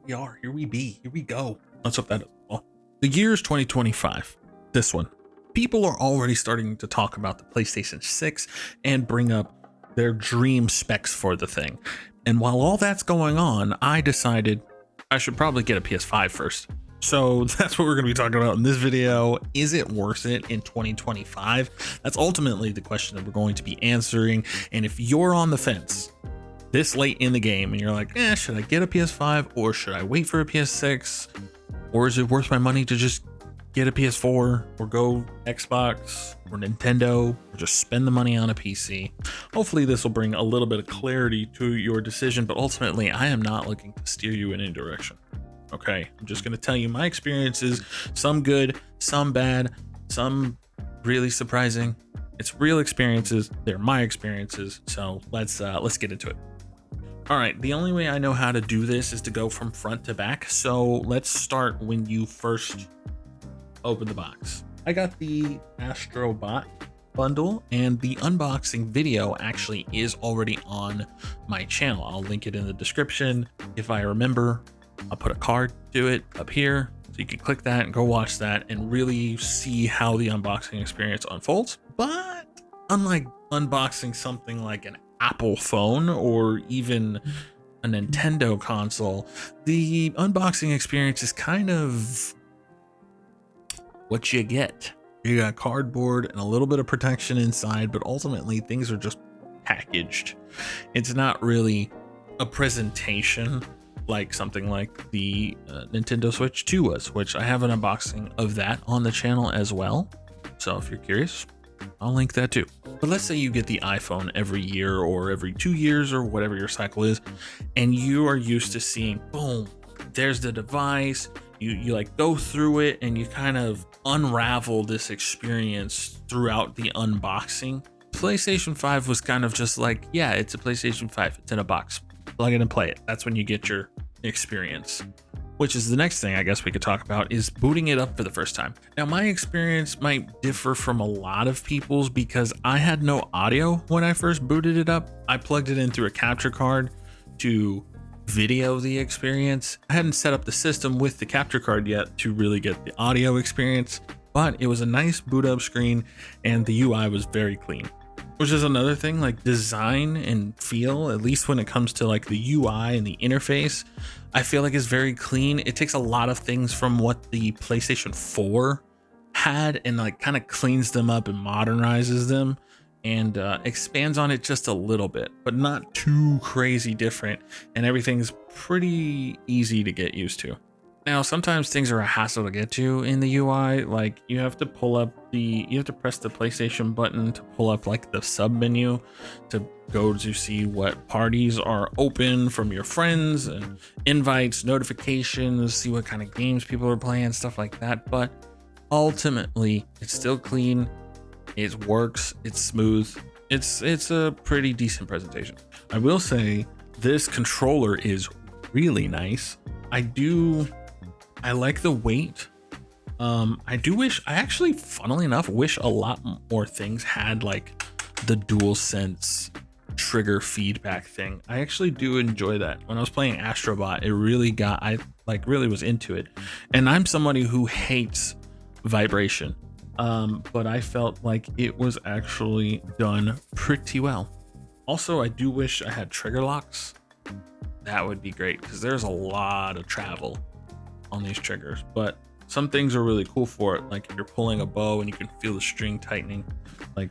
we are. Here we be. Here we go. Let's hope that is well. The year is 2025. This one. People are already starting to talk about the PlayStation 6 and bring up their dream specs for the thing. And while all that's going on, I decided I should probably get a PS5 first. So that's what we're going to be talking about in this video. Is it worth it in 2025? That's ultimately the question that we're going to be answering. And if you're on the fence this late in the game and you're like, should I get a PS5 or should I wait for a PS6? Or is it worth my money to just get a PS4 or go Xbox or Nintendo or just spend the money on a PC? Hopefully this will bring a little bit of clarity to your decision, but ultimately I am not looking to steer you in any direction. Okay, I'm just going to tell you my experiences, some good, some bad, some really surprising. It's real experiences. They're my experiences. So let's get into it. All right, the only way I know how to do this is to go from front to back. So let's start when you first open the box. I got the Astrobot bundle, and the unboxing video actually is already on my channel. I'll link it in the description. If I remember, I'll put a card to it up here, so you can click that and go watch that and really see how the unboxing experience unfolds. But unlike unboxing something like an Apple phone or even a Nintendo console, the unboxing experience is kind of what you get. You got cardboard and a little bit of protection inside, but ultimately things are just packaged. It's not really a presentation like something like the Nintendo Switch 2 was, which I have an unboxing of that on the channel as well. So if you're curious, I'll link that too. But let's say you get the iPhone every year or every 2 years or whatever your cycle is, and you are used to seeing, boom, there's the device. You like go through it and you kind of unravel this experience throughout the unboxing. PlayStation 5 was kind of just like, yeah, it's a PlayStation 5. It's in a box. Plug it and play it. That's when you get your experience. Which is the next thing I guess we could talk about, is booting it up for the first time. Now, my experience might differ from a lot of people's because I had no audio when I first booted it up. I plugged it in through a capture card to video the experience. I hadn't set up the system with the capture card yet to really get the audio experience, but it was a nice boot up screen and the UI was very clean. Which is another thing, like design and feel, at least when it comes to like the UI and the interface, I feel like it's very clean. It takes a lot of things from what the PlayStation 4 had and like kind of cleans them up and modernizes them and expands on it just a little bit, but not too crazy different. And everything's pretty easy to get used to. Now, sometimes things are a hassle to get to in the UI. Like you have to press the PlayStation button to pull up like the sub menu to go to see what parties are open from your friends and invites, notifications, see what kind of games people are playing, stuff like that. But ultimately, it's still clean. It works. It's smooth. It's a pretty decent presentation. I will say this controller is really nice. I like the weight. I actually, funnily enough, wish a lot more things had like the DualSense trigger feedback thing. I actually do enjoy that. When I was playing Astrobot, I really was into it. And I'm somebody who hates vibration. But I felt like it was actually done pretty well. Also, I do wish I had trigger locks. That would be great because there's a lot of travel on these triggers, but some things are really cool for it. Like if you're pulling a bow and you can feel the string tightening, like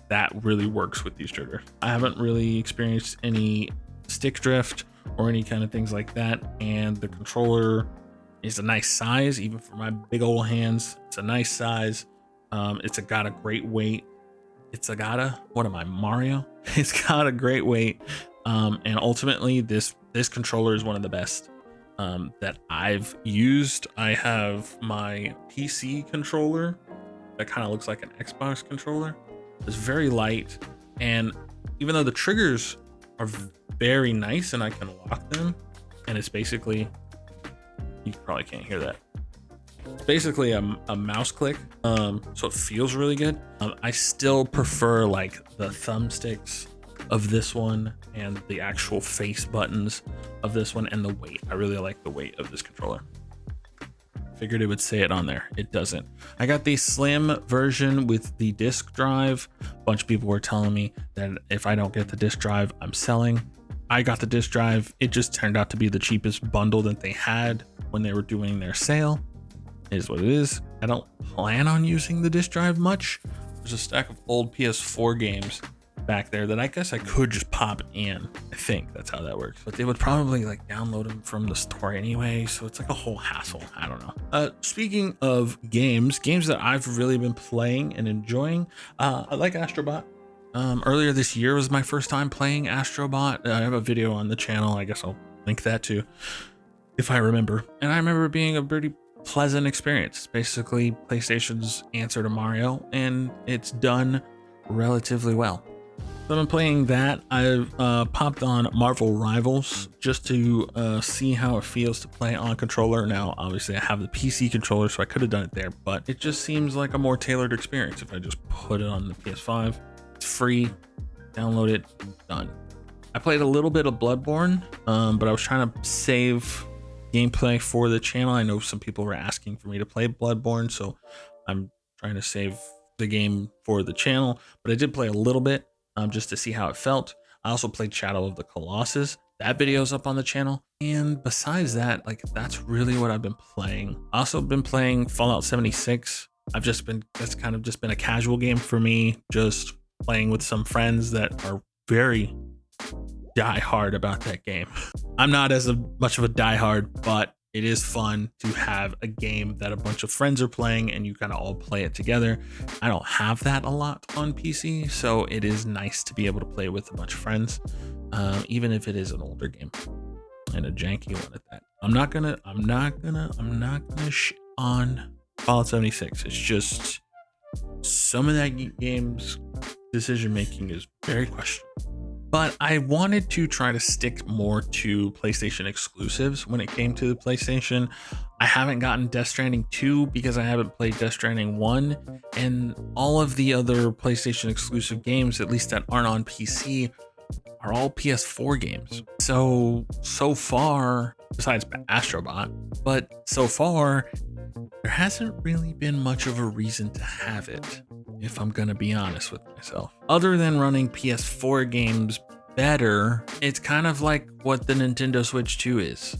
that really works with these triggers. I haven't really experienced any stick drift or any kind of things like that. And the controller is a nice size, even for my big old hands. It's a nice size. It's got a great weight. Mario? It's got a great weight. And ultimately this controller is one of the best that I've used. I have my PC controller that kind of looks like an Xbox controller. It's very light, and even though the triggers are very nice and I can lock them, and it's basically, you probably can't hear that, it's basically a mouse click, so it feels really good. I still prefer like the thumbsticks of this one and the actual face buttons of this one and the weight. I really like the weight of this controller. Figured it would say it on there. It doesn't. I got the slim version with the disc drive. A bunch of people were telling me that if I don't get the disc drive, I'm selling. I got the disc drive. It just turned out to be the cheapest bundle that they had when they were doing their sale. It is what it is. I don't plan on using the disc drive much. There's a stack of old PS4 games back there that I guess I could just pop in. I think that's how that works, but they would probably like download them from the store anyway, so it's like a whole hassle. I don't know. Speaking of games that I've really been playing and enjoying, I like Astrobot. Earlier this year was my first time playing Astrobot. I have a video on the channel. I guess I'll link that too if I remember. And I remember it being a pretty pleasant experience. It's basically PlayStation's answer to Mario, and it's done relatively well. So I've been playing that. I've popped on Marvel Rivals just to see how it feels to play on controller. Now, obviously, I have the PC controller, so I could have done it there, but it just seems like a more tailored experience if I just put it on the PS5. It's free. Download it. Done. I played a little bit of Bloodborne, but I was trying to save gameplay for the channel. I know some people were asking for me to play Bloodborne, so I'm trying to save the game for the channel, but I did play a little bit. Just to see how it felt. I also played Shadow of the Colossus. That video's up on the channel. And besides that, like, that's really what I've been playing. I also been playing Fallout 76. That's kind of just been a casual game for me, just playing with some friends that are very diehard about that game. I'm not as much of a diehard, but it is fun to have a game that a bunch of friends are playing and you kind of all play it together. I don't have that a lot on PC, so it is nice to be able to play with a bunch of friends, even if it is an older game and a janky one at that. I'm not gonna on Fallout 76. It's just some of that game's decision making is very questionable. But I wanted to try to stick more to PlayStation exclusives when it came to the PlayStation. I haven't gotten Death Stranding 2 because I haven't played Death Stranding 1. And all of the other PlayStation exclusive games, at least that aren't on PC, are all PS4 games. So far, besides Astrobot, but so far, there hasn't really been much of a reason to have it, if I'm gonna be honest with myself. Other than running PS4 games better, it's kind of like what the Nintendo Switch 2 is.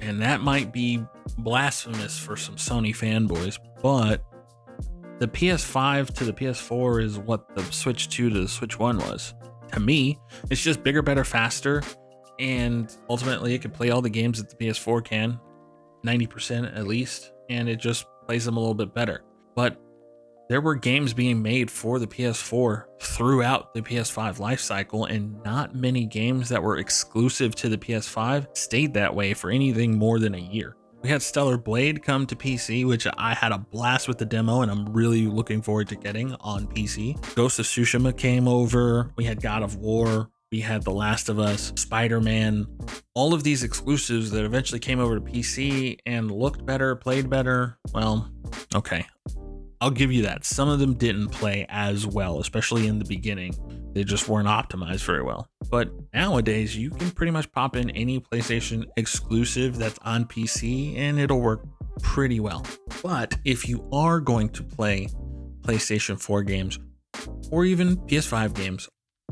And that might be blasphemous for some Sony fanboys, but the PS5 to the PS4 is what the Switch 2 to the Switch 1 was. To me, it's just bigger, better, faster, and ultimately it can play all the games that the PS4 can, 90% at least, and it just plays them a little bit better. But there were games being made for the PS4 throughout the PS5 life cycle, and not many games that were exclusive to the PS5 stayed that way for anything more than a year. We had Stellar Blade come to PC, which I had a blast with the demo, and I'm really looking forward to getting on PC. Ghost of Tsushima came over. We had God of War. We had The Last of Us, Spider-Man, all of these exclusives that eventually came over to PC and looked better, played better. Well, okay, I'll give you that. Some of them didn't play as well, especially in the beginning. They just weren't optimized very well. But nowadays, you can pretty much pop in any PlayStation exclusive that's on PC and it'll work pretty well. But if you are going to play PlayStation 4 games or even PS5 games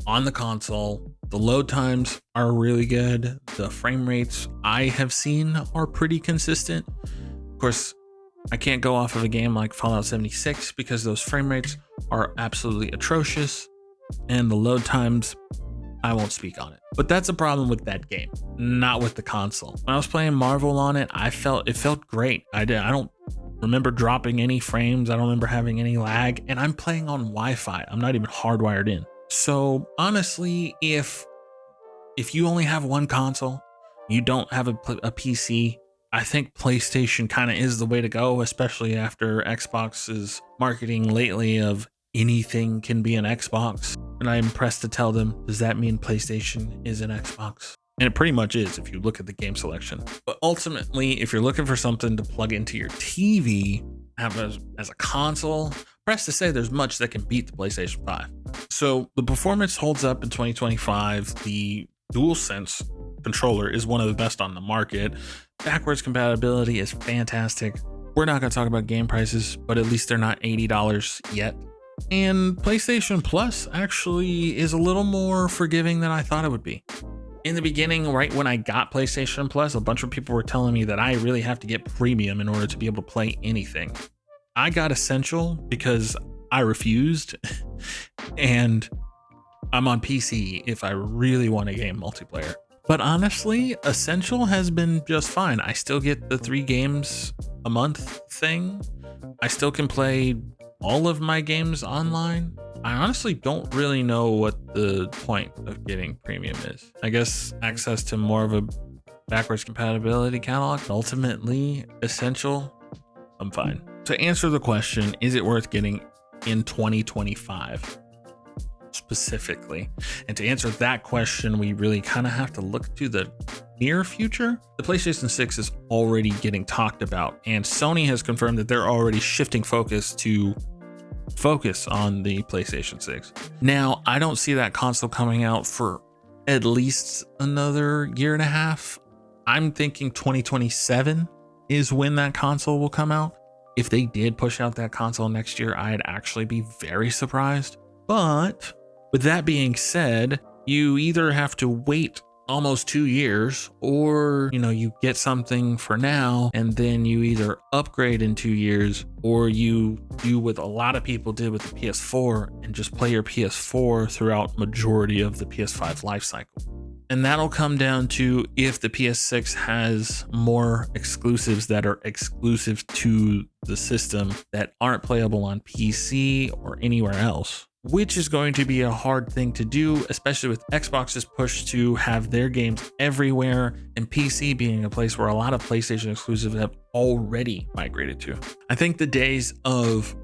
on the console, the load times are really good. The frame rates I have seen are pretty consistent. Of course, I can't go off of a game like Fallout 76 because those frame rates are absolutely atrocious, and the load times, I won't speak on it. But that's a problem with that game, not with the console. When I was playing Marvel on it, it felt great. I don't remember dropping any frames. I don't remember having any lag, and I'm playing on Wi-Fi. I'm not even hardwired in. So honestly, if you only have one console, you don't have a PC, I think PlayStation kind of is the way to go, especially after Xbox's marketing lately of anything can be an Xbox. And I'm pressed to tell them, does that mean PlayStation is an Xbox? And it pretty much is if you look at the game selection. But ultimately, if you're looking for something to plug into your TV, have as a console, pressed to say there's much that can beat the PlayStation 5. So the performance holds up in 2025. The DualSense controller is one of the best on the market. Backwards compatibility is fantastic. We're not going to talk about game prices, but at least they're not $80 yet. And PlayStation Plus actually is a little more forgiving than I thought it would be. In the beginning, right when I got PlayStation Plus, a bunch of people were telling me that I really have to get premium in order to be able to play anything. I got Essential because I refused, and I'm on PC if I really want to game multiplayer. But honestly, Essential has been just fine. I still get the 3 games a month thing. I still can play all of my games online. I honestly don't really know what the point of getting premium is. I guess access to more of a backwards compatibility catalog. Ultimately, Essential, I'm fine. To answer the question, is it worth getting in 2025 specifically? And to answer that question, we really kind of have to look to the near future. The PlayStation 6 is already getting talked about, and Sony has confirmed that they're already shifting focus on the PlayStation 6. Now, I don't see that console coming out for at least another year and a half. I'm thinking 2027 is when that console will come out. If they did push out that console next year, I'd actually be very surprised. But with that being said, you either have to wait almost 2 years, or you get something for now and then you either upgrade in 2 years, or you do what a lot of people did with the PS4 and just play your PS4 throughout majority of the PS5 life cycle. And that'll come down to if the PS6 has more exclusives that are exclusive to the system that aren't playable on PC or anywhere else, which is going to be a hard thing to do, especially with Xbox's push to have their games everywhere and PC being a place where a lot of PlayStation exclusives have already migrated to. I think the days of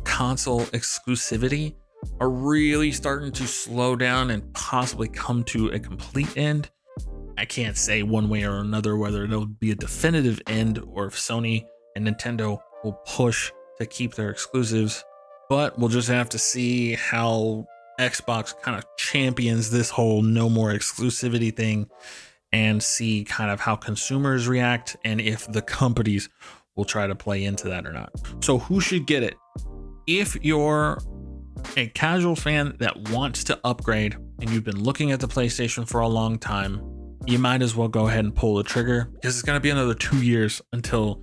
console exclusivity are really starting to slow down and possibly come to a complete end. I can't say one way or another whether it'll be a definitive end or if Sony and Nintendo will push to keep their exclusives, but we'll just have to see how Xbox kind of champions this whole no more exclusivity thing and see kind of how consumers react and if the companies will try to play into that or not. So who should get it? If you're a casual fan that wants to upgrade and you've been looking at the PlayStation for a long time, you might as well go ahead and pull the trigger, because it's going to be another 2 years until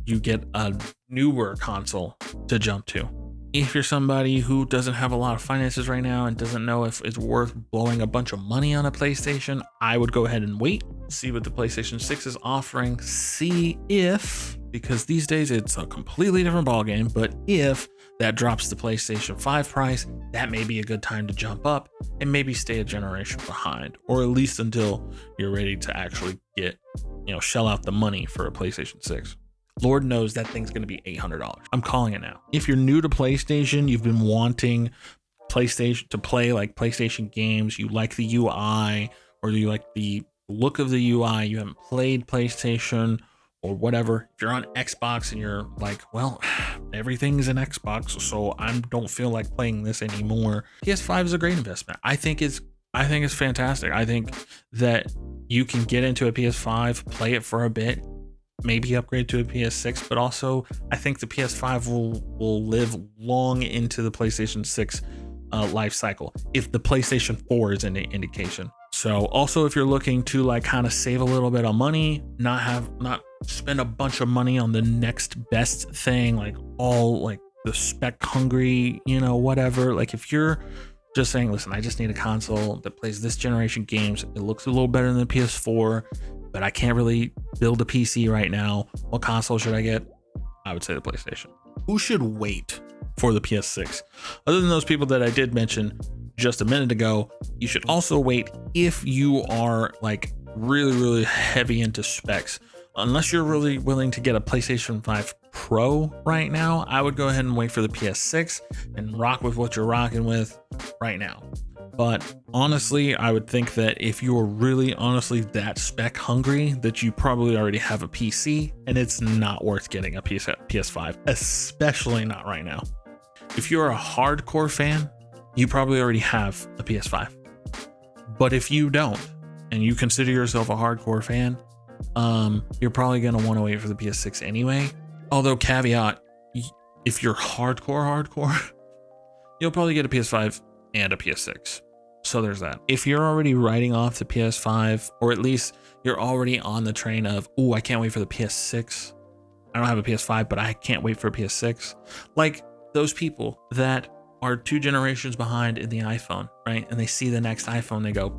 you get a newer console to jump to. If you're somebody who doesn't have a lot of finances right now and doesn't know if it's worth blowing a bunch of money on a PlayStation, I would go ahead and wait, see what the PlayStation 6 is offering, see if, because these days it's a completely different ballgame, but if that drops the PlayStation 5 price, that may be a good time to jump up and maybe stay a generation behind, or at least until you're ready to actually get, shell out the money for a PlayStation 6. Lord knows that thing's going to be $800. I'm calling it now. If you're new to PlayStation, you've been wanting PlayStation to play like PlayStation games, you like the UI, or you like the look of the UI, you haven't played PlayStation or whatever. If you're on Xbox and you're like, well, everything's an Xbox, so I don't feel like playing this anymore, PS5 is a great investment. I think it's fantastic. I think that you can get into a PS5, play it for a bit, maybe upgrade to a PS6, but also I think the PS5 will live long into the PlayStation 6 life cycle, if the PlayStation 4 is an indication. So also, if you're looking to like kind of save a little bit of money, not spend a bunch of money on the next best thing, like all like the spec hungry, whatever. Like if you're just saying, listen, I just need a console that plays this generation games, it looks a little better than the PS4, but I can't really build a PC right now, what console should I get? I would say the PlayStation. Who should wait for the PS6? Other than those people that I did mention just a minute ago, you should also wait if you are like really, really heavy into specs. Unless you're really willing to get a PlayStation 5 Pro right now, I would go ahead and wait for the PS6 and rock with what you're rocking with right now. But honestly, I would think that if you're really honestly that spec hungry, that you probably already have a PC and it's not worth getting a PS5, especially not right now. If you're a hardcore fan, you probably already have a PS5. But if you don't, and you consider yourself a hardcore fan, you're probably going to want to wait for the PS6 anyway. Although caveat, if you're hardcore, you'll probably get a PS5 and a PS6. So there's that. If you're already writing off the PS5, or at least you're already on the train of, oh, I can't wait for the PS6. I don't have a PS5, but I can't wait for a PS6. Like those people that are 2 generations behind in the iPhone, right? And they see the next iPhone, they go,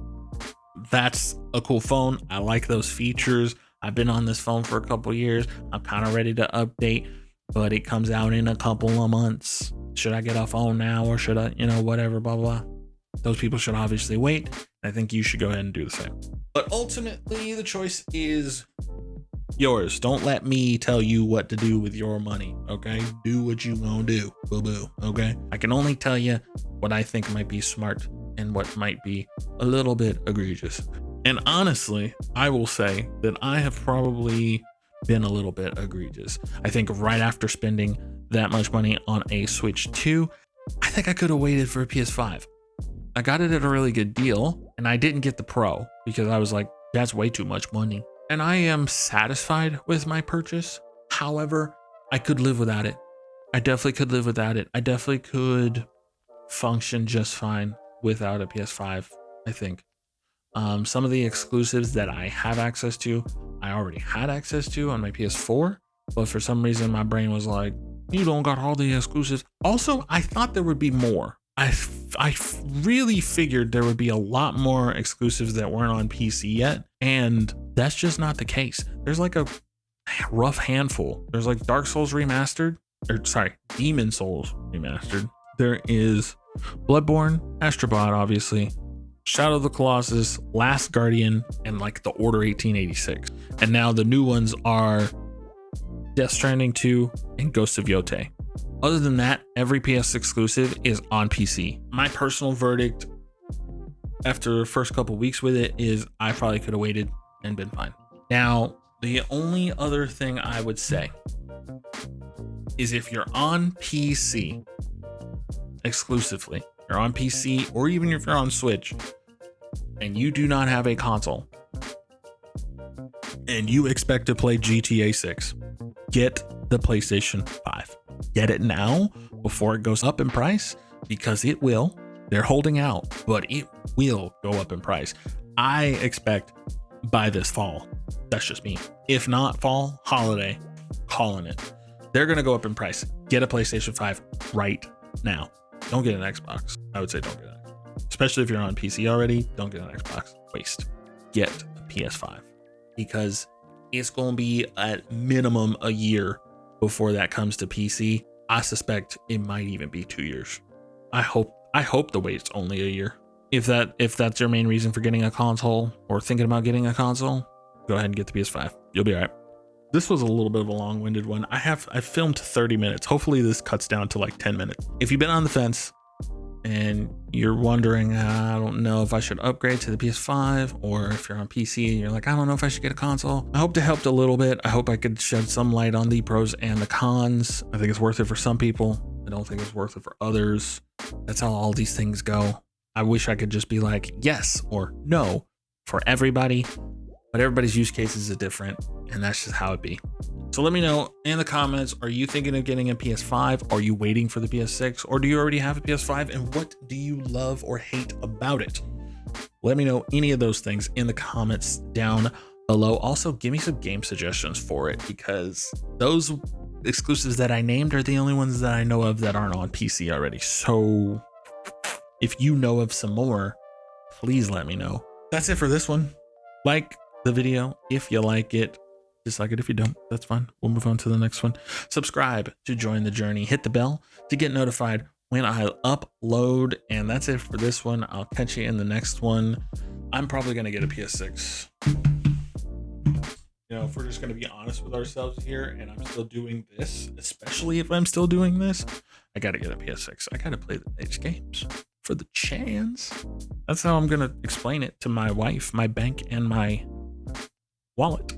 that's a cool phone. I like those features. I've been on this phone for a couple years. I'm kind of ready to update, but it comes out in a couple of months. Should I get a phone now, or should I, whatever, blah, blah. Those people should obviously wait. I think you should go ahead and do the same. But ultimately, the choice is yours. Don't let me tell you what to do with your money, okay? Do what you gonna do, boo-boo, okay? I can only tell you what I think might be smart and what might be a little bit egregious. And honestly, I will say that I have probably been a little bit egregious. I think right after spending that much money on a Switch 2, I think I could have waited for a PS5. I got it at a really good deal, and I didn't get the Pro because I was like, that's way too much money. And I am satisfied with my purchase. However, I could live without it. I definitely could live without it. I definitely could function just fine without a PS5, I think. Some of the exclusives that I have access to, I already had access to on my PS4, but for some reason my brain was like, you don't got all the exclusives. Also, I thought there would be more. I really figured there would be a lot more exclusives that weren't on PC yet, and that's just not the case. There's like a rough handful. There's like Dark Souls Remastered, Demon Souls Remastered. There is Bloodborne, Astrobot, obviously, Shadow of the Colossus, Last Guardian, and like the Order 1886. And now the new ones are Death Stranding 2 and Ghost of Yotei. Other than that, every PS exclusive is on PC. My personal verdict after the first couple weeks with it is I probably could have waited and been fine. Now, the only other thing I would say is if you're on PC exclusively, you're on PC, or even if you're on Switch and you do not have a console and you expect to play GTA 6, get the PlayStation 5. Get it now before it goes up in price, because it will. They're holding out, but it will go up in price. I expect by this fall. That's just me. If not fall, holiday, calling it. They're going to go up in price. Get a PlayStation 5 right now. Don't get an Xbox. I would say don't get an Xbox. Especially if you're on PC already, don't get an Xbox. Waste. Get a PS5, because it's going to be at minimum a year before that comes to PC. I suspect it might even be 2 years. I hope the wait's only a year. If that's your main reason for getting a console or thinking about getting a console, go ahead and get the PS5. You'll be all right. This was a little bit of a long-winded one. I filmed 30 minutes. Hopefully this cuts down to like 10 minutes. If you've been on the fence and you're wondering, I don't know if I should upgrade to the PS5, or if you're on PC and you're like, I don't know if I should get a console, I hope to help a little bit. I hope I could shed some light on the pros and the cons. I think it's worth it for some people. I don't think it's worth it for others. That's how all these things go. I wish I could just be like yes or no for everybody, but everybody's use cases is different, and that's just how it be. So let me know in the comments, are you thinking of getting a PS5? Are you waiting for the PS6? Or do you already have a PS5? And what do you love or hate about it? Let me know any of those things in the comments down below. Also, give me some game suggestions for it, because those exclusives that I named are the only ones that I know of that aren't on PC already. So if you know of some more, please let me know. That's it for this one. Like the video if you like it. Dislike it if you don't. That's fine. We'll move on to the next one. Subscribe to join the journey. Hit the bell to get notified when I upload. And that's it for this one. I'll catch you in the next one. I'm probably going to get a PS6. You know, if we're just going to be honest with ourselves here, and I'm still doing this, especially if I'm still doing this, I got to get a PS6. I got to play the next games for the chance. That's how I'm going to explain it to my wife, my bank, and my wallet.